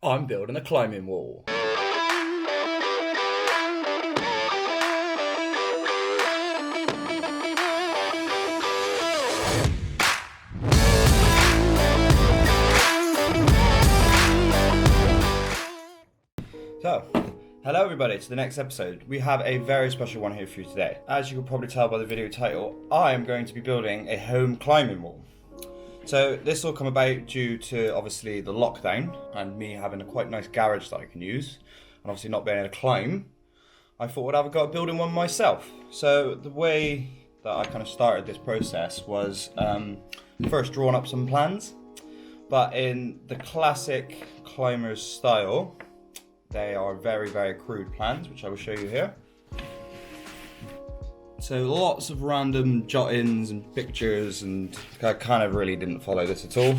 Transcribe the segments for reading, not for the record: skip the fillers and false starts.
I'm building a climbing wall. So, hello everybody to the next episode. We have a very special one here for you today. As you can probably tell by the video title, I am going to be building a home climbing wall. So this will come about due to obviously the lockdown and me having a quite nice garage that I can use, and obviously not being able to climb. I thought I'd have a go at building one myself. So the way that I kind of started this process was first drawing up some plans, but in the classic climber's style. They are very, very crude plans, which I will show you here. So lots of random jot-ins and pictures, and I kind of really didn't follow this at all.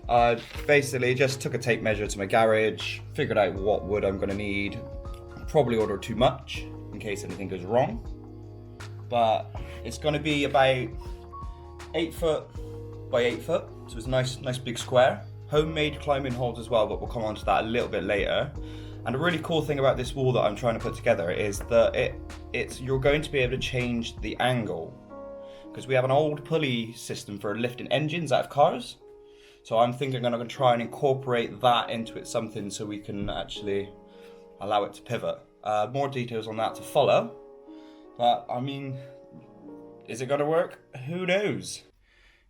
I basically just took a tape measure to my garage, figured out what wood I'm going to need, probably order too much in case anything goes wrong. But it's going to be about 8 foot by 8 foot, so it's a nice big square. Homemade climbing holds as well, but we'll come on to that a little bit later. And a really cool thing about this wall that I'm trying to put together is that you're going to be able to change the angle, because we have an old pulley system for lifting engines out of cars. So I'm thinking I'm going to try and incorporate that into it something so we can actually allow it to pivot. More details on that to follow. But I mean, is it going to work? Who knows?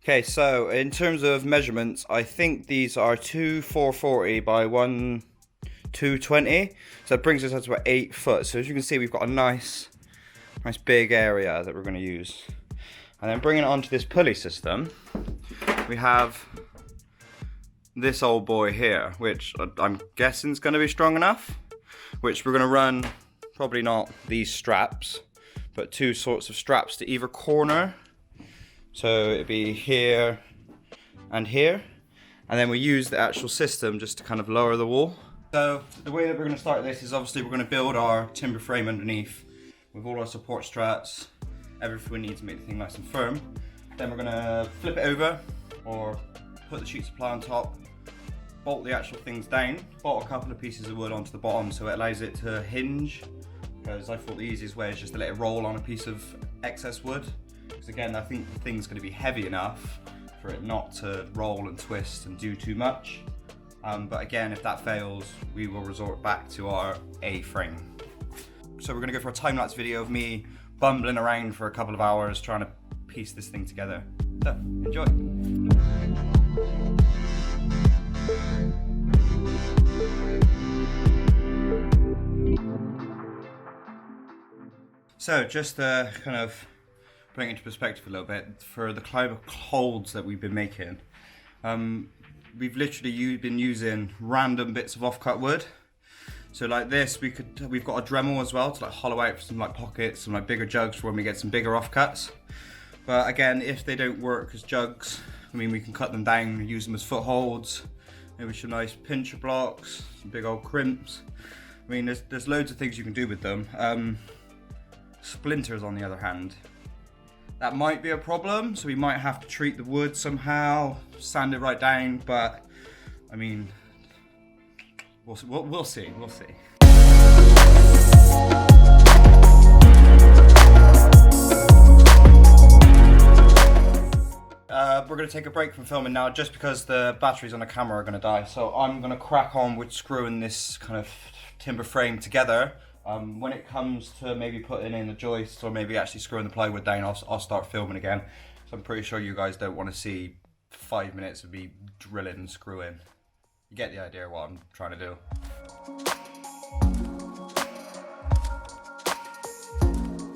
Okay, so in terms of measurements, I think these are 440 by 220. So that brings us up to about 8 foot. So as you can see, we've got a nice big area that we're going to use. And then bringing it onto this pulley system, we have this old boy here, which I'm guessing is going to be strong enough. Which we're going to run, probably not these straps, but two sorts of straps to either corner. So it'd be here and here, and then we use the actual system just to kind of lower the wall. So the way that we're going to start this is obviously we're going to build our timber frame underneath with all our support struts, everything we need to make the thing nice and firm. Then we're going to flip it over or put the sheets of ply on top, bolt the actual things down, bolt a couple of pieces of wood onto the bottom so it allows it to hinge, because I thought the easiest way is just to let it roll on a piece of excess wood. Because again, I think the thing's going to be heavy enough for it not to roll and twist and do too much. But again, if that fails, we will resort back to our A-frame. So we're going to go for a time-lapse video of me bumbling around for a couple of hours trying to piece this thing together. So, enjoy. So just kind of putting it into perspective a little bit, for the climber holds that we've been making, we've literally been using random bits of off-cut wood. So like this, we've got a Dremel as well to like hollow out some like pockets, some like bigger jugs for when we get some bigger offcuts. But again, if they don't work as jugs, I mean, we can cut them down and use them as footholds. Maybe some nice pincher blocks, some big old crimps. I mean, there's loads of things you can do with them. Splinters, on the other hand, that might be a problem, so we might have to treat the wood somehow, sand it right down, but I mean, we'll see. We'll see. We're going to take a break from filming now just because the batteries on the camera are going to die, so I'm going to crack on with screwing this kind of timber frame together. When it comes to maybe putting in the joists or maybe actually screwing the plywood down, I'll start filming again. So I'm pretty sure you guys don't want to see 5 minutes of me drilling and screwing. You get the idea of what I'm trying to do.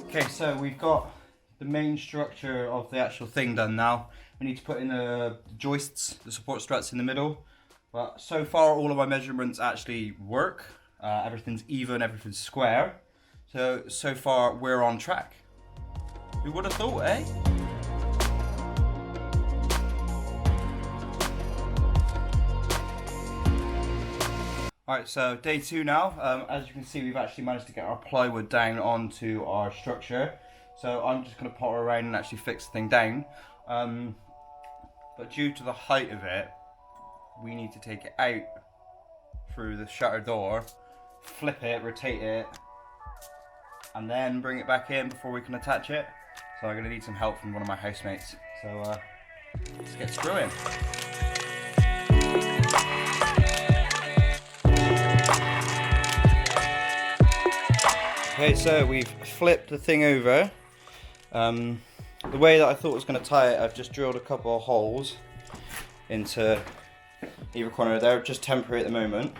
Okay, so we've got the main structure of the actual thing done now. We need to put in the joists, the support struts in the middle. But so far all of my measurements actually work. Everything's even, everything's square. So far we're on track. Who would have thought, eh? Alright, so day 2 now. As you can see, we've actually managed to get our plywood down onto our structure. So I'm just going to potter around and actually fix the thing down. But due to the height of it, we need to take it out through the shutter door, flip it, rotate it, and then bring it back in before we can attach it. So I'm going to need some help from one of my housemates. So let's get screwing. Okay, so we've flipped the thing over. The way that I thought I was going to tie it, I've just drilled a couple of holes into either corner. They're just temporary at the moment.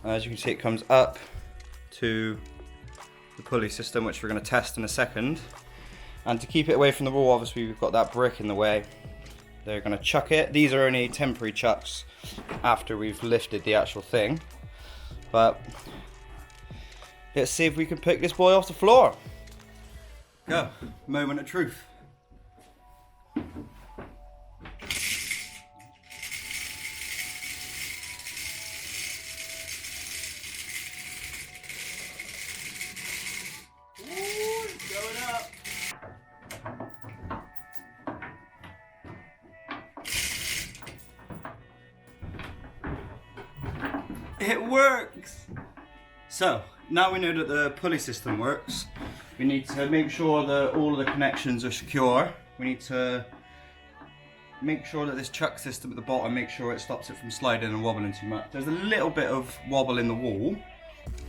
As you can see, it comes up to the pulley system, which we're going to test in a second. And to keep it away from the wall, obviously we've got that brick in the way. They're going to chuck it. These are only temporary chucks after we've lifted the actual thing. But let's see if we can pick this boy off the floor. Go, moment of truth. It works! So, now we know that the pulley system works, we need to make sure that all of the connections are secure. We need to make sure that this chuck system at the bottom, make sure it stops it from sliding and wobbling too much. There's a little bit of wobble in the wall,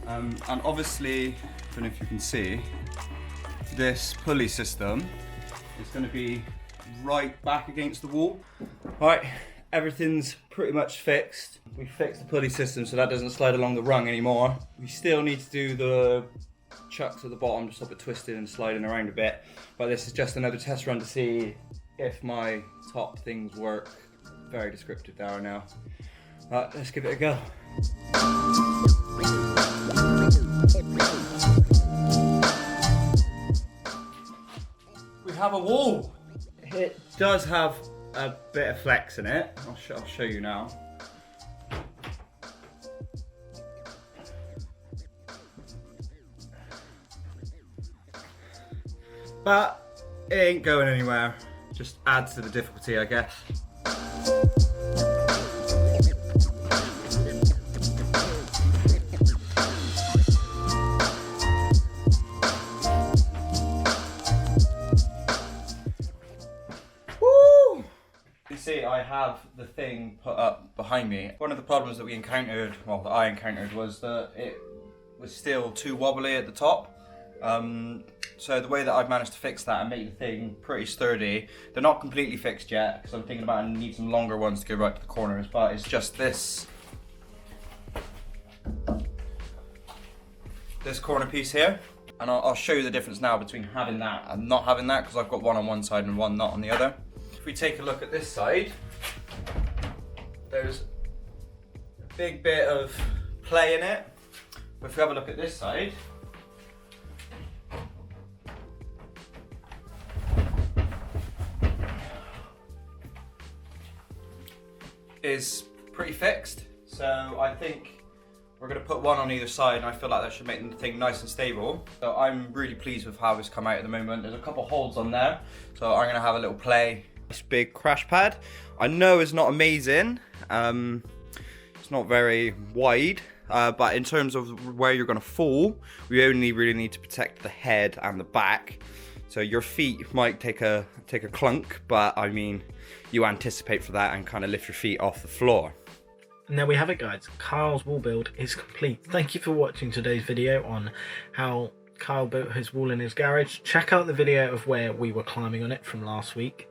and obviously, I don't know if you can see, this pulley system is going to be right back against the wall. Alright, everything's pretty much fixed. We fixed the pulley system so that doesn't slide along the rung anymore. We still need to do the chucks at the bottom to stop it twisting and sliding around a bit. But this is just another test run to see if my top things work. Very descriptive there now. Let's give it a go. We have a wall. It does have a bit of flex in it. I'll show you now. But it ain't going anywhere. Just adds to the difficulty, I guess. Woo! You see, I have the thing put up behind me. One of the problems that we encountered, well, that I encountered, was that it was still too wobbly at the top. So the way that I've managed to fix that and make the thing pretty sturdy, they're not completely fixed yet because I'm thinking about I need some longer ones to go right to the corners, but it's just this corner piece here, and I'll show you the difference now between having that and not having that, because I've got one on one side and one not on the other. If we take a look at this side, there's a big bit of play in it, but if we have a look at this side, is pretty fixed. So I think we're going to put one on either side, and I feel like that should make the thing nice and stable. So I'm really pleased with how it's come out at the moment. There's a couple holes on there, so I'm going to have a little play. This big crash pad, I know it's not amazing, it's not very wide, but in terms of where you're going to fall, we only really need to protect the head and the back. So your feet might take a clunk, but I mean, you anticipate for that and kind of lift your feet off the floor. And there we have it, guys. Kyle's wall build is complete. Thank you for watching today's video on how Kyle built his wall in his garage. Check out the video of where we were climbing on it from last week.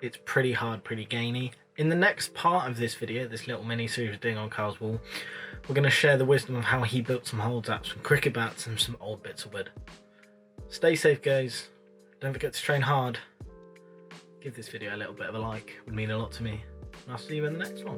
It's pretty hard, pretty gainy. In the next part of this video, this little mini series we're doing on Kyle's wall, we're going to share the wisdom of how he built some holds up, some cricket bats and some old bits of wood. Stay safe, guys. Don't forget to train hard. Give this video a little bit of a like, it would mean a lot to me. And I'll see you in the next one.